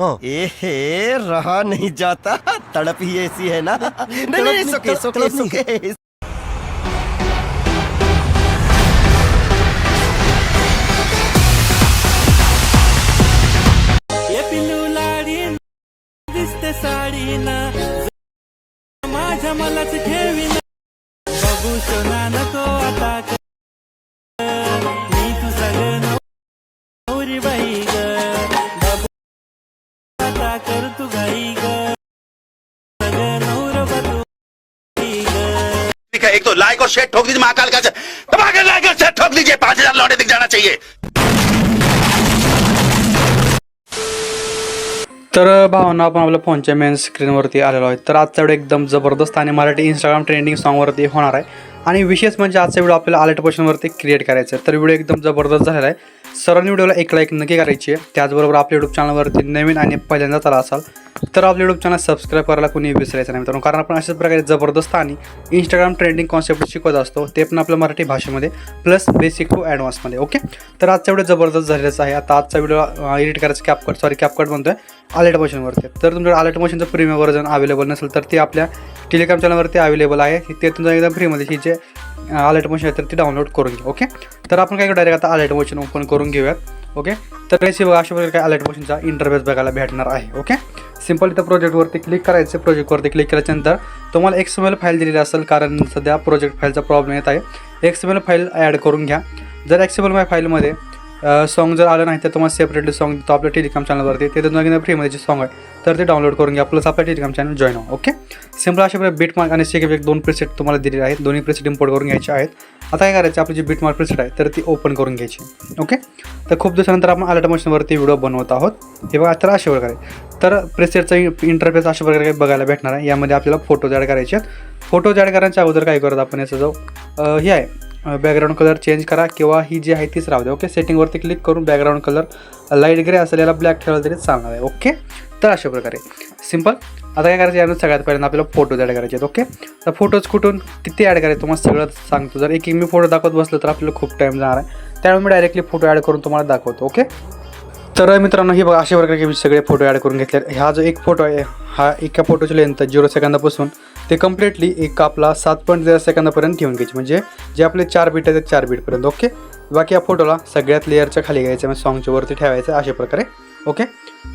ए हे रहा नहीं जाता, तड़प ही ऐसी है ना। नहीं नहीं, सुके सुके सुके। ये पिल्लू लाडी दिसते साडीना माझ्या मलाच ठेवीना बघू सोना नको आता मी तू सगळं नवरी बाई ग बघू आता कर तू घाई ग सगळं नवर बघू ठीक है, एक तो लाइक और शेयर ठोक दीजिए, महाकाल का दबा के लाइक और शेयर ठोक दीजिए, 5000 लौटे दिख जाना चाहिए। तर भावना आपण आपल्या फोनच्या मेन स्क्रीनवरती आलेलो आहे। तर आजचा व्हिडिओ एकदम जबरदस्त आणि मराठी इंस्टाग्राम ट्रेंडिंग सॉन्गवरती होणार आहे आणि विशेष म्हणजे आजचा व्हिडिओ आपल्याला अलर्ट पोर्शनवरती क्रिएट करायचा आहे। तर व्हिडिओ एकदम जबरदस्त झालेला आहे। सर्वांनी व्हिडिओला एक लाईक नक्की करायची आहे। त्याचबरोबर आपल्या यूट्यूब चॅनलवरती नवीन आणि पहिल्यांदाच आला असाल तर आपल्या यूट्यूब चॅनल सबस्क्राईब करायला कोणी विसरायचं नाही मित्रांनो, कारण आपण अशाच प्रकारे जबरदस्त आणि इंस्टाग्राम ट्रेंडिंग कॉन्सेप्ट शिकवत असतो, ते पण आपल्या मराठी भाषेमध्ये प्लस बेसिक टू ॲडव्हान्समध्ये। ओके, तर आजचा व्हिडिओ जबरदस्त झालेलाच आहे। आता आजचा व्हिडिओ एडिट करायचं कॅपकट म्हणतोय अलर्ट मोशनवरती। तर तुमच्याकडे अलर्ट मोशनचं प्रीमियम व्हर्जन अवेलेबल नसेल तर ते आपल्या टेलिग्राम चॅनलवरती अवेलेबल आहे। ते तुमचं एकदम फ्रीमध्ये ही जे अलर्ट मोशन आहे तर ती डाउनलोड करून घ्या। ओके, तर आपण काय डायरेक्ट आता अलर्ट मोशन ओपन करून घेऊयात। ओके, तर त्याची बघा अशा प्रकारे काय अलर्ट मोशनचा इंटरफेस बघायला भेटणार आहे। ओके, सिंपल इथं प्रोजेक्टवरती क्लिक करायचं। प्रोजेक्टवरती क्लिक केल्यानंतर तुम्हाला XML फाईल दिलेली असेल, कारण सध्या प्रोजेक्ट फाईलचा प्रॉब्लेम येत आहे। XML फाईल ॲड करून घ्या। जर XML फाईलमध्ये सॉन्ग जर आलं नाही तर तुम्हाला सेपरेटली सॉन्ग देतो आपल्या टेलिग्राम चॅनलवरती, ते तुम्हाला फ्रीमध्ये जे सॉन्ग आहे तर ते डाउनलोड करून घ्या, प्लस आपल्या टेलिग्राम चॅनल जॉईन व्हा। ओके, सिंपल अशा प्रकारे बीटमार्क आणि सेक इफेक्ट 2 प्रीसेट तुम्हाला दिलेले आहेत, दोन्ही प्रीसेट इम्पोर्ट करून घ्यायचे आहेत। आता काय करायचं, आपली जी बीटमार्क प्रीसेट आहे तर ती ओपन करून घ्यायची। ओके, तर खूप दिवसानंतर आपण अलर्ट मोशनवरती व्हिडिओ बनवत आहोत। हे बघा, तर अशा प्रकारे तर प्रीसेटचा इंटरफेस अशा प्रकारे बघायला भेटणार आहे। यामध्ये आपल्याला फोटोज ॲड करायचे आहेत। फोटोज ॲड करायच्या अगोदर काय करत आपण याचा जो हे आहे बॅकग्राऊंड कलर चेंज करा किंवा ही जी आहे तीच राहू दे। ओके, सेटिंगवरती क्लिक करून बॅकग्राऊंड कलर लाईट ग्रे असेल, याला ब्लॅक ठेवलं तरी चालणार आहे। ओके, तर अशा प्रकारे सिंपल। आता काय करायचं, यानं सगळ्यात पहिल्यांदा आपल्याला फोटोज ॲड करायचे आहेत। ओके, तर फोटोज कुठून किती ॲड करायचे तुम्हाला सगळं सांगतो। जर एक मी फोटो दाखवत बसलो तर आपल्याला खूप टाईम जाणार आहे, त्यामुळे मी डायरेक्टली फोटो ॲड करून तुम्हाला दाखवतो। ओके, तर मित्रांनो हे बघा अशा प्रकारे मी सगळे फोटो ॲड करून घेतले। हा जो एक फोटो आहे हा एका फोटोची लेंथ 0 सेकंदापासून ते कम्प्लिटली एक आपला 7.0 सेकंदापर्यंत ठेवून घ्यायची, म्हणजे जे आपले 4 बीट आहेत 4 बीटपर्यंत। ओके, बाकी या फोटोला सगळ्यात लेअरच्या खाली घ्यायचं, म्हणजे सॉन्गच्या वरती ठेवायचं अशा प्रकारे। ओके,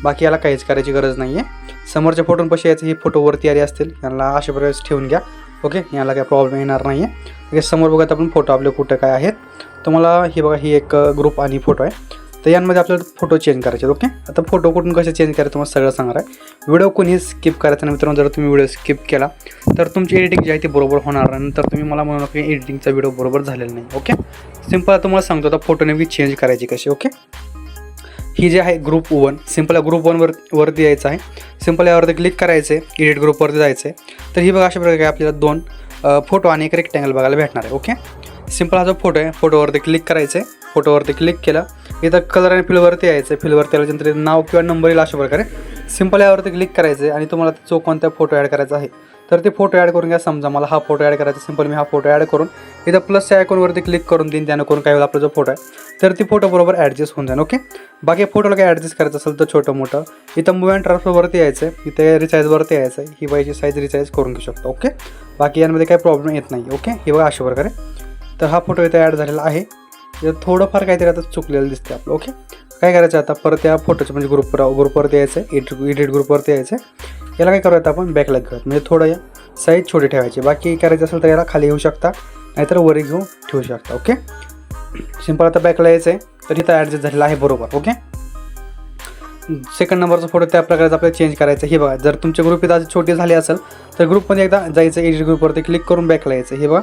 बाकी याला काहीच करायची गरज नाही आहे। समोरच्या फोटोंपाशी यायचं, ही फोटो वरती आली असतील यांना अशा प्रकारे ठेवून घ्या। ओके, याला काही प्रॉब्लेम येणार नाही आहे। समोर बघत आपण फोटो आपले कुठं काय आहेत तुम्हाला हे बघा, ही एक ग्रुप आणि फोटो आहे, तर यांमध्ये आपल्याला फोटो चेंज करायचे। ओके, आता फोटो कुठून कसे चेंज करायचं तुम्हाला सगळं सांगणार आहे। व्हिडिओ कोणी स्किप करायचं नाही मित्रांनो, जर तुम्ही व्हिडिओ स्किप केला तर तुमची एडिटिंग जी आहे ती बरोबर होणार नाही, नंतर तुम्ही मला म्हणू नका एडिटिंगचा व्हिडिओ बरोबर झालेला नाही। ओके, सिंपल तुम्हाला सांगतो आता फोटो नेमकी चेंज करायची कशी। ओके, ही जी आहे ग्रुप 1, सिंपल ग्रुप 1 वरती यायचं आहे। सिंपल यावरती क्लिक करायचं आहे, एडिट ग्रुपवरती जायचं आहे। तर ही बघा अशा प्रकारे आपल्याला 2 फोटो आणि एक रेक्टँगल बघायला भेटणार आहे। ओके, सिंपल हा जो फोटो आहे फोटोवरती क्लिक करायचं आहे। फोटोवरती क्लिक केलं, इथं कलर आणि फिलवरती यायचं आहे। फिलवरती आल्यानंतर नाव किंवा नंबर येईल अशा प्रकारे। सिंपल यावरती क्लिक करायचं आहे आणि तुम्हाला जो कोणता फोटो ॲड करायचा आहे तर ते फोटो ॲड करून घ्या। समजा मला हा फोटो ॲड करायचा, सिंपल मी हा फोटो ॲड करून इथं प्लसच्या आयकॉनवरती क्लिक करून देईन, त्यानं करून काय होईल आपला जो फोटो आहे तर ती फोटो बरोबर ॲडजस्ट होऊन जाईल। ओके, बाकी फोटोला काय ॲडजस्ट करायचं असेल तर छोटं मोठं इथं मूव अँड ट्रान्सफरवरती यायचं आहे, इथे रिसाईजवरती यायचं आहे, ही बाईची साईज रिसाईज करून घेऊ शकतो। ओके, बाकी यामध्ये काही प्रॉब्लेम येत नाही। ओके, ही बघा अशा प्रकारे तर हा फोटो इथे ॲड झालेला आहे। थोडंफार काहीतरी आता चुकलेलं दिसते आपलं। ओके, काय करायचं आता परत त्या फोटोचं म्हणजे ग्रुपवरती यायचं आहे, एडिट ग्रुपवरती यायचं आहे। याला काय करायचं आपण बॅकला घेऊयात, म्हणजे थोडं या साईज छोटी ठेवायची। बाकी करायचं असेल तर याला खाली येऊ शकता, नाहीतर वरी घेऊन ठेवू शकता। ओके, सिंपल आता बॅकला यायचं आहे, तर इथं ॲडजस्ट झालेला आहे बरोबर। ओके, सेकंड नंबरचा फोटो त्या प्रकारे आपल्याला चेंज करायचं। हे बघा, जर तुमचे ग्रुप इथं छोटे झाले असेल तर ग्रुपमध्ये एकदा जायचं, एडिट ग्रुपवरती क्लिक करून बॅकला यायचं। हे बघा,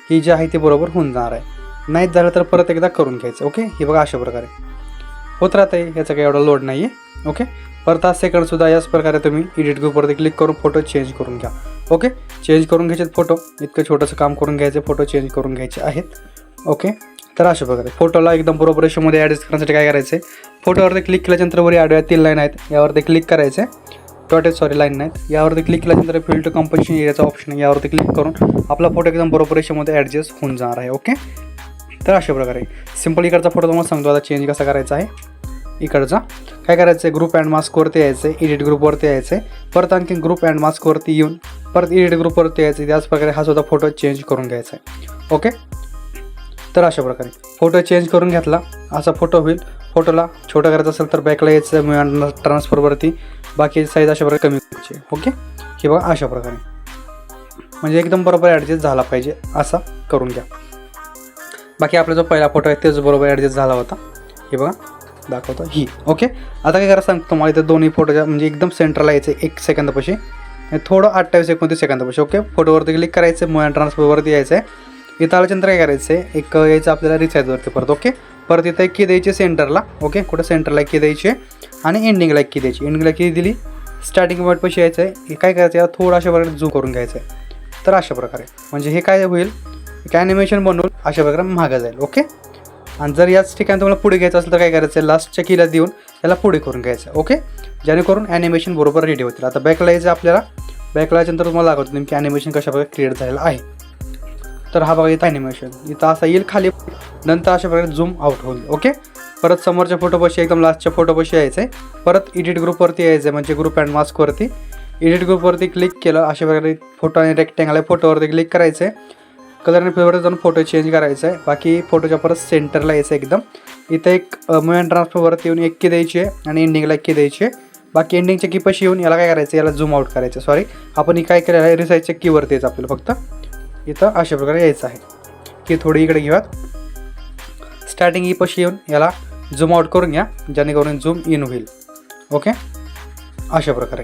ही जी आहे ती बरोबर होऊन जाणार आहे। नाहीच झालं तर परत एकदा करून घ्यायचं। ओके, हे बघा अशा प्रकारे होत राहतं आहे, याचा काही एवढा लोड नाही आहे। ओके, परत हा सेकंडसुद्धा याच प्रकारे तुम्ही एडिट ग्रुपवरती क्लिक करून फोटो चेंज करून घ्या। ओके, चेंज करून घ्यायचे फोटो, इतकं छोटंसं काम करून घ्यायचे, फोटो चेंज करून घ्यायचे आहेत। ओके, तर अशा प्रकारे फोटोला एकदम बरोबर रेशोमध्ये ॲडजस्ट करण्यासाठी काय करायचं आहे, फोटोवरती क्लिक केल्यानंतर वरी आडव्या 3 लाईन आहेत, यावरती क्लिक करायचं आहे। लाईन नाहीत, यावरती क्लिक केल्यानंतर फिल टू कंपोजिशन एरियाचा ऑप्शन आहे, यावरती क्लिक करून आपला फोटो एकदम बरोबर रेशोमध्ये ॲडजस्ट होऊन जाणार आहे। ओके, तर अशा प्रकारे सिंपल इकडचा फोटो तुम्हाला सांगतो आता चेंज कसा करायचा आहे। इकडचा. काय करायचं आहे, ग्रुप अँड मास्कवरती यायचं आहे, एडिट ग्रुपवरती यायचं आहे, परत आणखी ग्रुप अँड मास्कवरती येऊन परत एडिट ग्रुपवरती यायचं आहे. त्याचप्रकारे हा सुद्धा फोटो चेंज करून घ्यायचा आहे. ओके, तर अशा प्रकारे फोटो चेंज करून घेतला, असा फोटो होईल. फोटोला छोटा करायचा असेल तर बॅकला यायचं ट्रान्सफरवरती, बाकी साईज अशा प्रकारे कमी करायची. ओके, हे बघा अशा प्रकारे, म्हणजे एकदम बरोबर ॲडजस्ट झाला पाहिजे असा करून घ्या. बाकी आपला जो पहिला फोटो आहे तेच बरोबर ॲडजस्ट झाला होता. हे बघा दाखवतो ही. ओके, आता काय करा सांगतो तुम्हाला, इथं दोन्ही फोटोच्या म्हणजे एकदम सेंटरला यायचं 1 सेकंदापाशी, थोडं 28-29 सेकंदापाशी. ओके, फोटोवरती क्लिक करायचं, मूव अँड ट्रान्सफरवरती यायचं आहे. इथं आल्यानंतर काय करायचं आहे, एक यायचं आपल्याला रिसाईजवरती परत. ओके, परत इथं एक की द्यायची सेंटरला. ओके, कुठं सेंटरला एक की द्यायची आणि एंडिंगला एक की द्यायची. एंडिंगला की दिली, स्टार्टिंग पॉईंटपाशी यायचं आहे. काय करायचं, याला थोडं अशा प्रकारे झूम करून घ्यायचं आहे. तर अशा प्रकारे म्हणजे हे काय होईल, एक ॲनिमेशन बनवून अशा प्रकारे मागं जाईल. ओके, आणि जर याच ठिकाणी तुम्हाला पुढे घ्यायचं असेल तर काय करायचं आहे, लास्टच्या कीला देऊन याला पुढे करून घ्यायचं. ओके, जेणेकरून ॲनिमेशन बरोबर रेडी होतील. आता बॅकला यायचं आपल्याला. बॅकला याच्यानंतर तुम्हाला दाखवतो नेमकी ॲनिमेशन कशा प्रकारे क्रिएट झालेलं आहे. तर हा बघा इथं ॲनिमेशन इथं असा येईल खाली, नंतर अशा प्रकारे झूम आउट होईल. ओके, परत समोरच्या फोटोपाशी एकदम लास्टच्या फोटोपाशी यायचं आहे. परत एडिट ग्रुपवरती यायचं आहे, म्हणजे ग्रुप अँड मास्कवरती. एडिट ग्रुपवरती क्लिक केलं, अशा प्रकारे फोटो आणि रेक्टँगल आहे, फोटोवरती क्लिक करायचं आहे. कलर आणि फ्लेवरवर जाऊन फोटो चेंज करायचा आहे. बाकी फोटोच्या परत सेंटरला यायचं एकदम. इथं एक मूव अँड ट्रान्सफरवरती येऊन एक की द्यायची आहे आणि एंडिंगला एक की द्यायची आहे. बाकी एंडिंगच्या कीपाशी येऊन याला काय करायचं, याला झूम आउट करायचं. सॉरी, आपण ही काय केलेलं आहे, रिसाईजच्या कीवरती यायचं आपल्याला फक्त. इथं अशा प्रकारे यायचं आहे की थोडी इकडे घेऊयात. स्टार्टिंग ईपाशी येऊन याला झूम आउट करून घ्या, जेणेकरून झूम इन होईल. ओके, अशा प्रकारे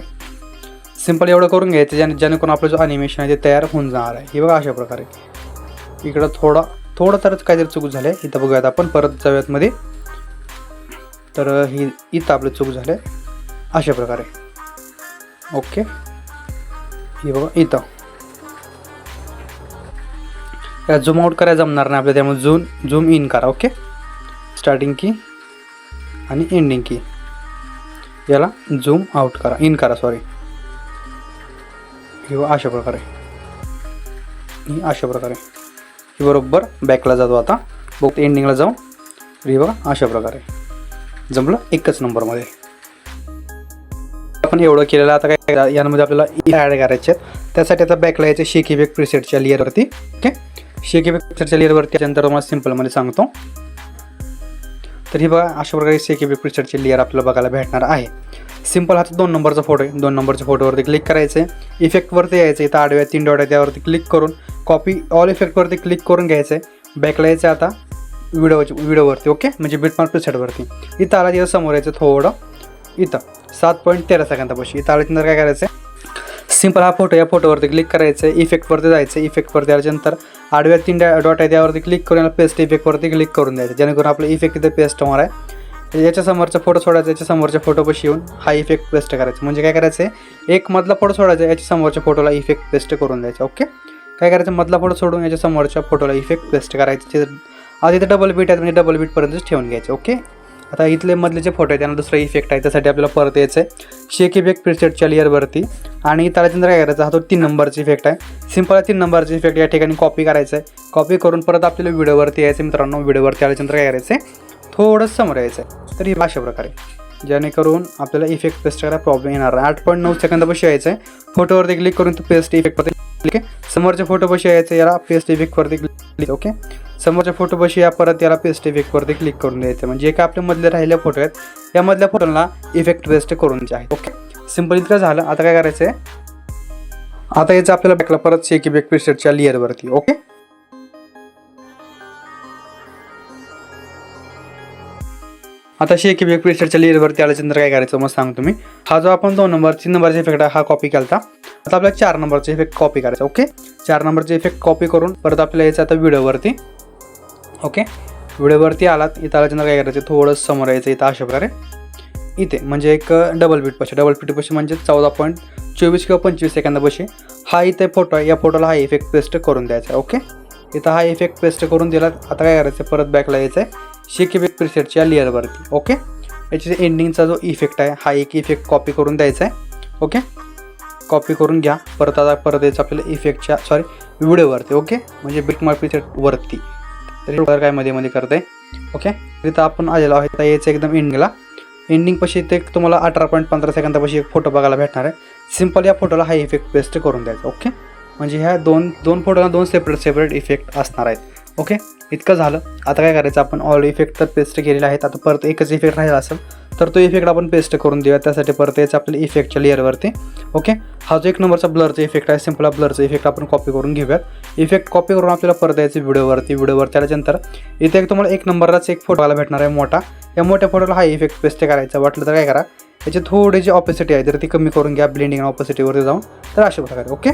सिंपल एवढं करून घ्यायचं, जेणेकरून आपलं जो ॲनिमेशन आहे ते तयार होऊन जाणार आहे. हे बघा अशा प्रकारे. इकडं थोडं तरच काहीतरी चूक झालं आहे, इथं बघूयात आपण. परत जाऊयात मध्ये. तर ही इथं आपलं चूक झालं आहे अशा प्रकारे. ओके, हे बघा इथं या झूम आउट करायला जमणार नाही आपल्याला, त्यामुळे झूम इन करा. ओके, स्टार्टिंग की आणि एंडिंग की याला झूम आउट करा, इन करा सॉरी. हे बघा अशा प्रकारे, अशा प्रकारे हे बरोबर बॅकला जातो. आता बघतो एंडिंगला जाऊन. हे बघा अशा प्रकारे जमलं एकच नंबरमध्ये. आपण एवढं केलेलं. आता काय यामध्ये आपल्याला ॲड करायचे आहेत, त्यासाठी आता बॅकला यायचे शेक इफेक्ट प्रिसेटच्या लेअरवरती. ओके, शेक इफेक्ट प्रिसेटच्या लेअरवरती त्यानंतर तुम्हाला सिम्पलमध्ये सांगतो. तर ही बघा अशा प्रकारे शेक इफेक्ट प्रिसेटची लेअर आपल्याला बघायला भेटणार आहे. सिंपल हाच 2 नंबरचा फोटो आहे. 2 नंबरच्या फोटोवरती क्लिक करायचं आहे, इफेक्टवरती यायचं आहे. इथं आडव्या 3 डॉट आहे त्यावरती क्लिक करून कॉपी ऑल इफेक्टवरती क्लिक करून घ्यायचं आहे. बॅकला यायचं आता व्हिडिओवरती. ओके, म्हणजे बिटमार्क प्रिसेटवरती. इथं आला तिथं समोर यायचं थोडं, इथं 7.13 सेकंदापाशी. इथं आल्यानंतर काय करायचं आहे, सिंपल हा फोटो, या फोटोवरती क्लिक करायचं आहे, इफेक्टवरती जायचं. इफेक्टवरती आल्यानंतर आडव्या 3 डॉट आहे त्यावरती क्लिक करून याला पेस्ट इफेक्टवरती क्लिक करून द्यायचं, जेणेकरून आपलं इफेक्ट इथं पेस्ट होणार आहे. याच्या समोरचा फोटो सोडायचा, याच्या समोरच्या फोटोपाशी येऊन हा इफेक्ट पेस्ट करायचा. म्हणजे काय करायचं आहे, एक मधला फोटो सोडायचा, याच्या समोरच्या फोटोला इफेक्ट पेस्ट करून द्यायचा. ओके, काय करायचं, मधला फोटो सोडून याच्या समोरच्या फोटोला इफेक्ट पेस्ट करायचे. आता इथं डबल बीट आहे, म्हणजे डबल बीटपर्यंतच ठेवून घ्यायचे. ओके, आता इथले मधले जे फोटो आहे त्यांना दुसरा इफेक्ट आहे, त्यासाठी आपल्याला परत यायचं आहे शेक इफेक्ट प्रिसेटच्या लेअरवरती. आणि त्याच्यानंतर काय करायचं, हा तो 3 नंबरचा इफेक्ट आहे. सिंपल 3 नंबरचा इफेक्ट या ठिकाणी कॉपी करायचं आहे. कॉपी करून परत आपल्याला व्हिडिओवरती यायचं मित्रांनो. व्हिडिओवरती आल्यानंतर काय करायचं आहे, थोडं समोर यायचं आहे. तर ही अशा प्रकारे, जेणेकरून आपल्याला इफेक्ट पेस्ट करायला प्रॉब्लेम येणार आहे. 8.9 सेकंदापाशी यायचं आहे. फोटोवरती क्लिक करून तो पेस्ट इफेक्टवरती क्लिक आहे. समोरच्या फोटोपाशी यायचं, याला पेस्ट इफेक्टवरती क्लिक. ओके, समोरच्या फोटोपाशी या परत याला पेस्ट इफेक्टवरती क्लिक करून द्यायचं. म्हणजे काय आपल्या मधले राहिलेले फोटो आहेत, यामधल्या फोटोला इफेक्ट पेस्ट करून द्यायचे आहेत. ओके, सिंपल इतकं झालं. आता काय करायचं आहे, आता याचं आपल्याला बॅकला परत शेक इफेक्ट प्रिसेटच्या लेअरवरती. ओके, आता शेक इफेक्ट प्रिसेटच्या लेअरवरती आल्यानंतर काय करायचं मग सांगतो मी. हा जो आपण 3 नंबरचा इफेक्ट आहे हा कॉपी केला. आता आपल्याला 4 नंबरचा इफेक्ट कॉपी करायचा. ओके, 4 नंबरचा इफेक्ट कॉपी करून परत आपल्याला यायचं आता व्हिडिओवरती. ओके, व्हिडिओवरती आलात, इथं आल्यानंतर काय करायचं, थोडं समोर यायचं. इथं अशा प्रकारे इथे म्हणजे एक डबल बीटपाशी म्हणजे 14.24 किंवा 25 सेकंदापाशी हा इथे फोटो आहे, या फोटोला हा इफेक्ट पेस्ट करून द्यायचा आहे. ओके, इथं हा इफेक्ट पेस्ट करून दिला. आता काय करायचं, परत बॅकला यायचं आहे शेक इफेक्ट प्रिसेटच्या लेअरवरती. ओके, याच्या एंडिंगचा जो इफेक्ट आहे हा एक इफेक्ट कॉपी करून द्यायचा आहे. ओके, कॉपी करून घ्या. परत आता यायचं आपल्याला इफेक्टच्या व्हिडिओवरती. ओके, म्हणजे बिटमार्क प्रिसेटवरती. तर काय मध्ये करत आहे. ओके, इथं आपण आलेलो आहे, यायचं एकदम एंडिंगला. एंडिंगपाशी ते तुम्हाला 18.15 सेकंदापाशी एक फोटो बघायला भेटणार आहे. सिम्पल या फोटोला हा इफेक्ट पेस्ट करून द्यायचा. ओके, म्हणजे ह्या दोन फोटोला 2 सेपरेट इफेक्ट असणार आहेत. ओके, इतकं झालं. आता काय करायचं, आपण ऑल इफेक्ट तर पेस्ट केलेले आहेत. आता परत एकच इफेक्ट राहिला असेल तर तो इफेक्ट आपण पेस्ट करून देऊया. त्यासाठी परत यायचं आपल्या इफेक्टच्या लेअरवरती. ओके, हा जो 1 नंबरचा ब्लरचा इफेक्ट आहे, सिम्पल ब्लरचा इफेक्ट आपण कॉपी करून घेऊयात. इफेक्ट कॉपी करून आपल्याला परत यायचं व्हिडिओवर. त्याच्यानंतर इथे एक तुम्हाला 1 नंबरलाच एक फोटोला भेटणार आहे मोठा. या मोठ्या फोटोला हा इफेक्ट पेस्ट करायचा. वाटलं तर काय करा, याची थोडी जी ऑपोसिटी आहे तर ती कमी करून घ्या, ब्लेंडिंग ऑपोसिटीवरती जाऊन. तर अशा प्रकारे. ओके,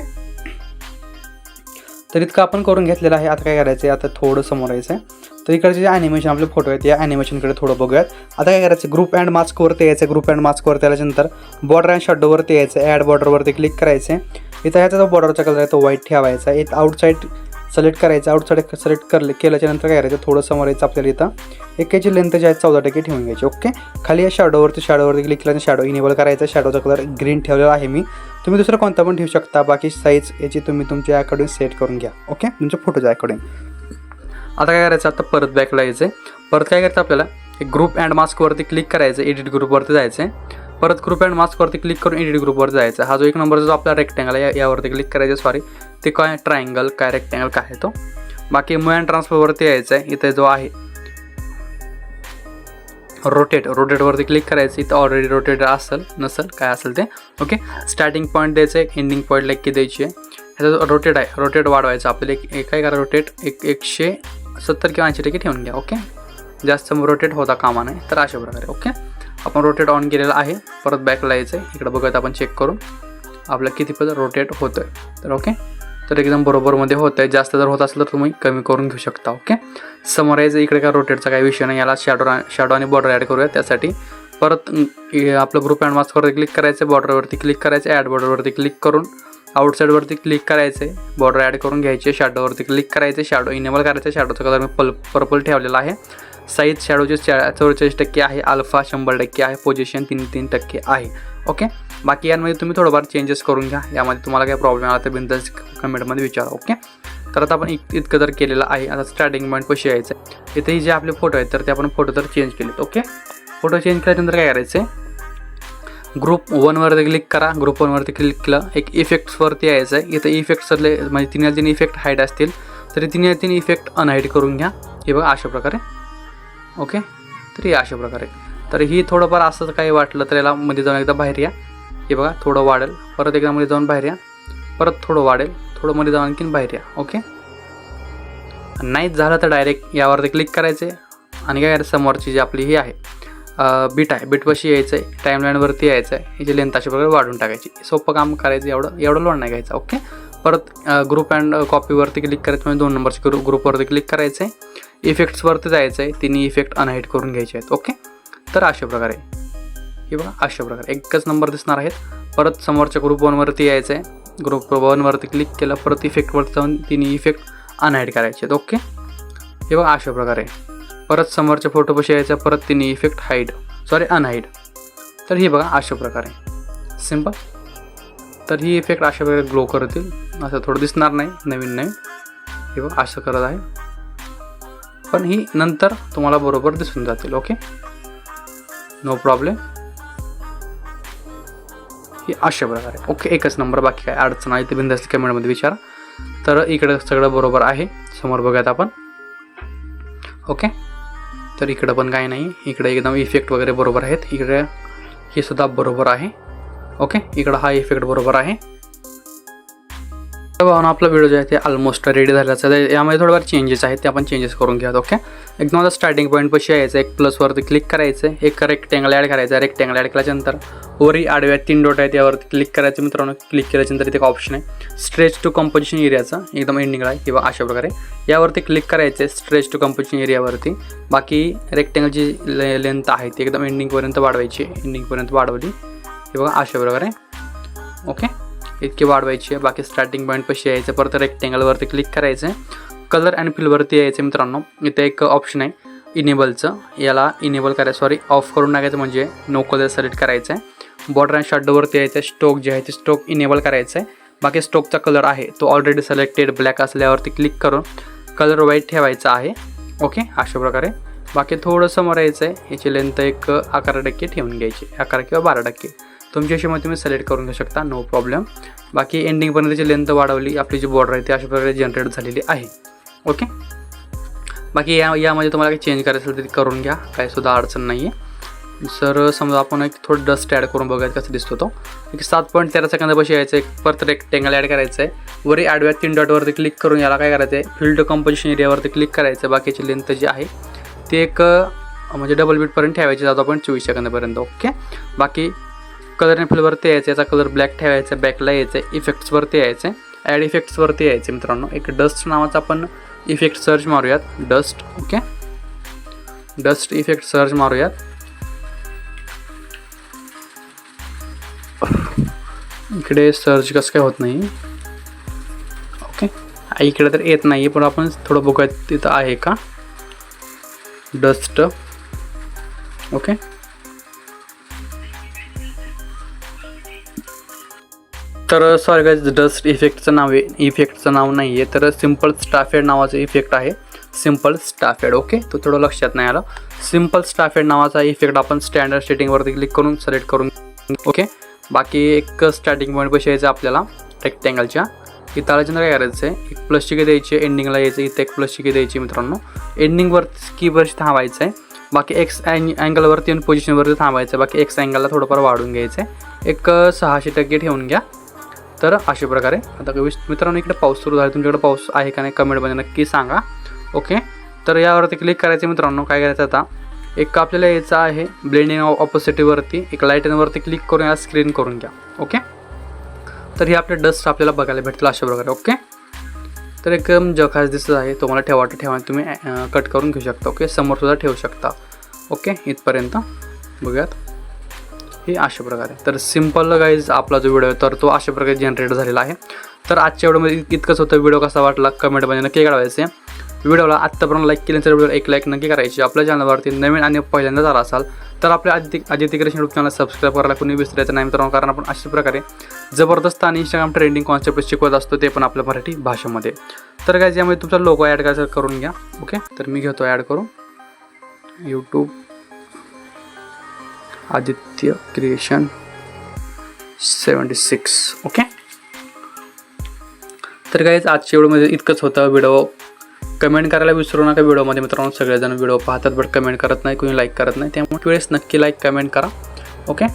तर इतकं आपण करून घेतलेलं आहे. आता काय करायचं आहे, आता थोडं समोर यायचं आहे. तर इकडचे जे ॲनिमेशन आपले फोटो आहेत या ॲनिमेशनकडे थोडं बघूयात. आता काय करायचं, ग्रुप अँड मास्कवरती यायचं. ग्रुप अँड मास्कवरती आल्यानंतर बॉर्डर अँड शॅडोवरती यायचं. ॲड बॉर्डरवरती क्लिक करायचं. इथं ह्याचा जो बॉर्डरचा कलर आहे तो व्हाईट ठेवायचा. इथं आउटसाईड सिलेक्ट करायचं. आउटसाईड सिलेक्ट केल्याच्यानंतर काय करायचं, थोडं समोर यायचं. आपल्याला इथं एकाची लेंथ जी आहे 14% ठेवून घ्यायची. ओके, खाली या शॅडोवरती क्लिक केल्यानंतर शॅडो इनेबल करायचा. शॅडोचा कलर ग्रीन ठेवलेला आहे मी. तुम्ही दुसरा कोणता पण ठेवू शकता. बाकी साईज याची तुम्ही तुमच्या अकॉर्डिंग सेट करून घ्या. ओके, तुमच्या फोटोच्या अकॉर्डिंग. आता काय करायचं, आता परत बॅकला यायचं आहे. परत काय करायचं, आपल्याला ग्रुप अँड मास्कवरती क्लिक करायचं. एडिट ग्रुपवरती जायचं आहे. परत ग्रुप अँड मास्कवरती क्लिक करून एडिट ग्रुपवर जायचं. हा जो 1 नंबरचा जो आपला रेक्टँगल आहे यावरती क्लिक करायचं. सॉरी, ते काय ट्रायंगल काय रेक्टँगल काय आहे तो. बाकी मूव अँड ट्रान्सफरवरती यायचं आहे. इथे जो आहे रोटेटवरती क्लिक करायचं. इथं ऑलरेडी रोटेट नसेल काय असेल ते. ओके, स्टार्टिंग पॉईंट द्यायचं आहे, एंडिंग पॉईंटला की द्यायची आहे. ह्याचा रोटेट आहे, रोटेट वाढवायचं आपल्याला. काय करा, रोटेट 170 किंवा 80% ठेवून घ्या. ओके, जास्त रोटेट होता कामा नाही. तर अशा प्रकारे. ओके, आपण रोटेट ऑन केलेलं आहे. परत बॅकला यायचं आहे. इकडं बघत आपण चेक करून आपलं किती पद रोटेट होतं आहे. तर ओके, तर एकदम बरोबरमध्ये होतं आहे. जास्त जर होत असलं तर तुम्ही कमी करून घेऊ शकता. ओके, समोर यायचं. इकडे काय रोटेटचा काही विषय नाही. याला शॅडो आणि बॉर्डर ॲड करूया. त्यासाठी परत आपलं ग्रुप अँड मास्कवरती क्लिक करायचं. बॉर्डरवरती क्लिक करायचं. ॲड बॉर्डरवरती क्लिक करून आउटसाईडवरती क्लिक करायचं आहे. बॉर्डर ॲड करून घ्यायचे. शॅडोवरती क्लिक करायचे. शॅडो इनेबल करायचं. शॅडोचा कलर मी पर्पल ठेवलेला आहे. साईज शॅडोची 44% आहे. अल्फा 100% आहे. पोझिशन 3% आहे. ओके, बाकी यांमध्ये तुम्ही थोडंफार चेंजेस करून घ्या. यामध्ये तुम्हाला काय प्रॉब्लेम आला तर बिनधास्त कमेंटमध्ये विचारा. ओके, तर आता आपण इतकं तर केलेलं आहे. आता स्टार्टिंग पॉईंट कशी यायचं आहे. इथेही जे आपले फोटो आहेत तर ते आपण फोटो तर चेंज केलेत. ओके, फोटो चेंज केल्यानंतर काय करायचं आहे, ग्रुप 1वरती क्लिक करा. ग्रुप 1वरती क्लिक केलं, एक इफेक्ट्सवरती यायचं आहे. इथं इफेक्ट्सले म्हणजे 3 इफेक्ट हाईट असतील तरी 3 इफेक्ट अनहाईट करून घ्या. हे बघा अशा प्रकारे. ओके, तर हे अशा प्रकारे. तर ही थोडंफार असं काही वाटलं तर याला मध्ये जाऊन एकदा बाहेर या. हे बघा थोडं वाढेल. परत एकदा मध्ये जाऊन बाहेर या. परत थोडं वाढेल. थोडं मध्ये जाऊन आणखीन बाहेर या. ओके, नाहीच झालं तर डायरेक्ट यावरती क्लिक करायचे आणि काय करायचं, समोरची जी आपली ही आहे बीट आहे, बीटपाशी यायचं आहे. टाईमलाईनवरती यायचं आहे. याची लेंथ अशा प्रकारे वाढून टाकायची. सोपं काम करायचं. एवढं लोड नाही घ्यायचं. ओके, परत ग्रुप अँड कॉपीवरती क्लिक करायचं. म्हणजे 2 नंबरची ग्रुपवरती क्लिक करायचं आहे. इफेक्ट्सवरती जायचं आहे. 3 इफेक्ट अनहाईट करून घ्यायचे आहेत. ओके, तर अशा प्रकारे. हे बघा अशा प्रकारे एकच नंबर दिसणार आहेत. परत समोरच्या ग्रुप 1वरती यायचं आहे. ग्रुप 1वरती क्लिक केलं. परत इफेक्टवरती जाऊन 3 इफेक्ट अनहाईड करायचे आहेत. ओके, हे बघा अशा प्रकारे. परत समोरच्या फोटोपाशी यायचं. परत 3 इफेक्ट अनहाईड. तर ही बघा अशा प्रकारे सिम्पल. तर ही इफेक्ट अशा प्रकारे ग्लो करतील. असं थोडं दिसणार नाही नवीन. हे बघा असं करत आहे, पण ही नंतर तुम्हाला बरोबर दिसून जातील. Okay, no problem. ही अशा प्रकारे. ओके, एकच नंबर. बाकी काय अडचण आहे ते बिनधास्त कमेंटमध्ये विचारा. तर इकडं सगळं बरोबर आहे. समोर बघूयात आपण. ओके, तर इकडं पण काही नाही. इकडे एकदम इफेक्ट वगैरे बरोबर आहेत. इकडे हे सुद्धा बरोबर आहे. ओके, इकडं हा इफेक्ट बरोबर आहे. भावना आपला व्हिडिओ जे आहे ते ऑलमोस्ट रेडी झाल्याचं आहे. यामध्ये थोडंफार चेंजेस आहेत ते आपण चेंजेस करून घ्या. ओके, एकदम आता स्टार्टिंग पॉईंटपाशी यायचं. एक प्लसवरती क्लिक करायचं. एक रेक्टँगल ॲड करायचा. रेक्टँगल ॲड केल्याच्यानंतर वरी आडव्या 3 डॉट आहेत यावरती क्लिक करायचं. मित्रांनो, क्लिक केल्याच्यानंतर इथे एक ऑप्शन आहे स्ट्रेच टू कंपोजिशन एरियाचा. एकदम एंडिंगला आहे किंवा अशा प्रकारे यावरती क्लिक करायचे स्ट्रेच टू कंपोजिशन एरियावरती. बाकी रेक्टँगलची लेंथ आहे ती एकदम एंडिंगपर्यंत वाढवायची. एंडिंगपर्यंत वाढवली. हे बघा अशा प्रकारे. ओके, इतकी वाढवायची आहे. बाकी स्टार्टिंग पॉईंटपाशी यायचं. परत रेक्टँगलवरती क्लिक करायचं. कलर अँड फिलवरती यायचं. मित्रांनो, इथे एक ऑप्शन आहे इनेबलचं. याला इनेबल करायचं, ऑफ करून टाकायचं. म्हणजे नो कलर सिलेक्ट करायचं आहे. बॉर्डर अँड शॅडोवरती यायचं. स्ट्रोक जे आहे ते स्ट्रोक इनेबल करायचं आहे. बाकी स्ट्रोकचा कलर आहे तो ऑलरेडी सिलेक्टेड ब्लॅक असल्यावरती क्लिक करून कलर व्हाईट ठेवायचा आहे. ओके, अशा प्रकारे. बाकी थोडं समोर यायचं आहे. याची लेंथ एक 11% ठेवून घ्यायची, 11 किंवा 12%. तुमच्या हिशोबाने तुम्ही सिलेक्ट करून घेऊ शकता, नो प्रॉब्लेम. बाकी एंडिंगपर्यंत त्याची लेंथ वाढवली, आपली जी बॉर्डर आहे ती अशा प्रकारे जनरेट झालेली आहे. ओके. बाकी यामध्ये तुम्हाला काही चेंज करायचं असेल तर ते करून घ्या, काहीसुद्धा अडचण नाही आहे. सर समजा आपण एक थोडं डस्ट ॲड करून बघायचं कसं दिसतो तो. एक 7.13 सेकंदापाशी यायचं, एक परत रेक्टेंगल ॲड करायचं आहे. वरी आडव्या 3 डॉटवरती क्लिक करून याला काय करायचं आहे, फिल्ड कंपोजिशन एरियावरती क्लिक करायचं. बाकीची लेंथ जी आहे ती एक म्हणजे डबल बीटपर्यंत ठेवायची, जातो आपण 24 सेकंदापर्यंत. ओके. बाकी कलर आणि फिलवरती यायचं, याचा कलर ब्लॅक ठेवायचा, बॅकला यायचं आहे, इफेक्ट्सवरती यायचं आहे, ॲड इफेक्ट्सवरती यायचं. मित्रांनो एक डस्ट नावाचा आपण इफेक्ट सर्च मारूयात, dust. Okay. Dust effect search मारूयात. इकडे सर्च कसं काय होत नाही. ओके. इकडे तर येत नाही, पण आपण थोडं बघूयात तिथं आहे का डस्ट. ओके. तर सॉरी गाईज, डस्ट इफेक्टचं नाव आहे, इफेक्टचं नाव नाही आहे. तर सिम्पल स्टाफेड नावाचं इफेक्ट आहे, सिम्पल स्टाफेड. ओके. तो थोडं लक्षात नाही आलं. सिम्पल स्टाफेड नावाचा इफेक्ट आपण स्टँडर्ड सेटिंगवरती क्लिक करून सिलेक्ट करून. ओके. बाकी एक स्टार्टिंग पॉईंट पैसे यायचं आपल्याला रेक्टँगलच्या. इथं आल्याच्यानंतर काय करायचं आहे, एक प्लसची की द्यायची, एंडिंगला यायचं, इथं एक प्लसची की द्यायची. मित्रांनो एंडिंगवरती कीवरती थांबायचं आहे. बाकी एक्स अँगलवरती आणि पोझिशनवरती थांबायचं आहे. बाकी एक्स अँगलला थोडंफार वाढून घ्यायचं आहे, एक 600% ठेवून घ्या. तर अशा प्रकारे आता मित्रांनो इकडे पाऊस सुरू झाला, तुमच्याकडे पाऊस आहे का नाही कमेंटमध्ये नक्की सांगा. ओके. तर यावरती क्लिक करायचं. मित्रांनो काय करायचं आता, एक आपल्याला यायचं आहे ब्लेंडिंग ऑपोसिटीवरती, एक लाईटनवरती क्लिक करून याला स्क्रीन करून घ्या. ओके. तर हे आपले डस्ट आपल्याला बघायला भेटतील अशा प्रकारे. ओके. तर एकदम जखास दिसत आहे, तुम्हाला ठेवा तुम्ही कट करून घेऊ शकता. ओके. समोरसुद्धा ठेवू शकता. ओके. इथपर्यंत बघूयात हे अशा प्रकारे. तर सिम्पल गाईज आपला जो व्हिडिओ आहे तर तो अशा प्रकारे जनरेट झालेला आहे. तर आजच्या व्हिडिओमध्ये इतकंच होतं. व्हिडिओ कसा वाटला कमेंटमध्ये नक्की कळवायचे. व्हिडिओला आत्तापर्यंत लाईक केल्यानंतर व्हिडिओला एक लाईक नक्की करायची. आपल्या चॅनलवरती नवीन आणि पहिल्यांदा झाला असाल तर आपल्या Aditya creation YouTube channel subscribe करायला कोणी विसरायचं नाही मित्रांनो, कारण आपण अशा प्रकारे जबरदस्त आणि इंस्टाग्राम ट्रेंडिंग कॉन्सेप्ट शिकवत असतो, ते पण आपल्या मराठी भाषेमध्ये. तर काय यामध्ये तुमचा लोगो ॲड करायचं करून घ्या. ओके. तर मी घेतो ॲड करून यूट्यूब आदित्य क्रिएशन 76. ओके. तर काय आजच्या व्हिडिओमध्ये इतकंच होतं. व्हिडिओ कमेंट करायला विसरू नका व्हिडिओमध्ये मित्रांनो. सगळेजण व्हिडिओ पाहतात बट कमेंट करत नाही, कोणी लाईक करत नाही, त्यामुळे वेळेस नक्की लाईक कमेंट करा. ओके.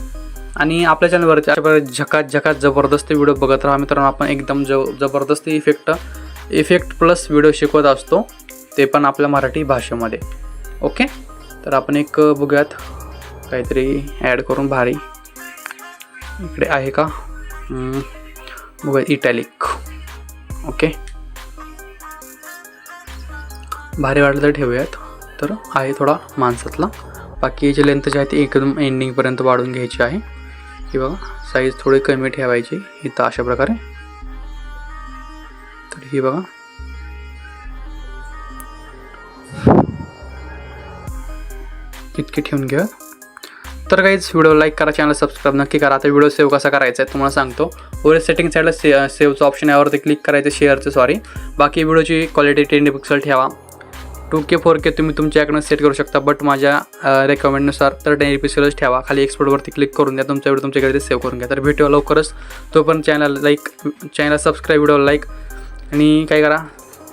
आणि आपल्या चॅनलवरती अशा प्रकारे झकात जबरदस्त व्हिडिओ बघत राहा मित्रांनो. आपण एकदम जबरदस्त इफेक्ट प्लस व्हिडिओ शिकवत असतो, ते पण आपल्या मराठी भाषेमध्ये. ओके. तर आपण एक बघूयात काहीतरी ॲड करून भारी. इकडे आहे का बघूया, इटॅलिक. ओके. भारी वाटलं तर ठेवूयात. तर आहे थोडा माणसातला. बाकी याची लेंथ जी आहे ती एकदम एंडिंगपर्यंत वाढून घ्यायची आहे. ही बघा साईज थोडी कमी ठेवायची इथं अशा प्रकारे. तर ही बघा इतकी ठेवून घ्या. तर काहीच व्हिडिओ लाईक करा, चॅनल सबस्क्राईब नक्की करा. आता व्हिडिओ सेव्ह कसा करायचा आहे तुम्हाला सांगतो. वर सेटिंग साईडला सेव्हचं ऑप्शन यावरती क्लिक करायचं, शेअरचं सॉरी. बाकी व्हिडिओची क्वालिटी 10 पिक्सल ठेवा. 2K 4K तुम्ही तुमच्याकडनं सेट करू शकता, बट माझ्या रेकमेंडनुसार तर 10 पिक्सलच ठेवा. खाली एक्सपोर्टवरती क्लिक करून द्या, तुमचा व्हिडिओ तुमच्याकडे सेव्ह करून घ्या. तर भेटूया लवकरच. तो पण चॅनल सबस्क्राईब, व्हिडिओ लाईक आणि काय करा,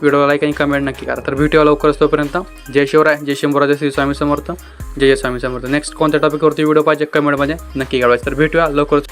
व्हिडिओला लाईक आणि कमेंट नक्की करा. तर भेटूया लवकरच. तोपर्यंत जय शिवराय, जय शंभूराज, जय श्री स्वामी समर्थ, जय जय स्वामी समर्थ. नेक्स्ट कोणत्या टॉपिकवरती व्हिडिओ पाहिजे कमेंटमध्ये नक्की कळवायचं. तर भेटूया लवकरच.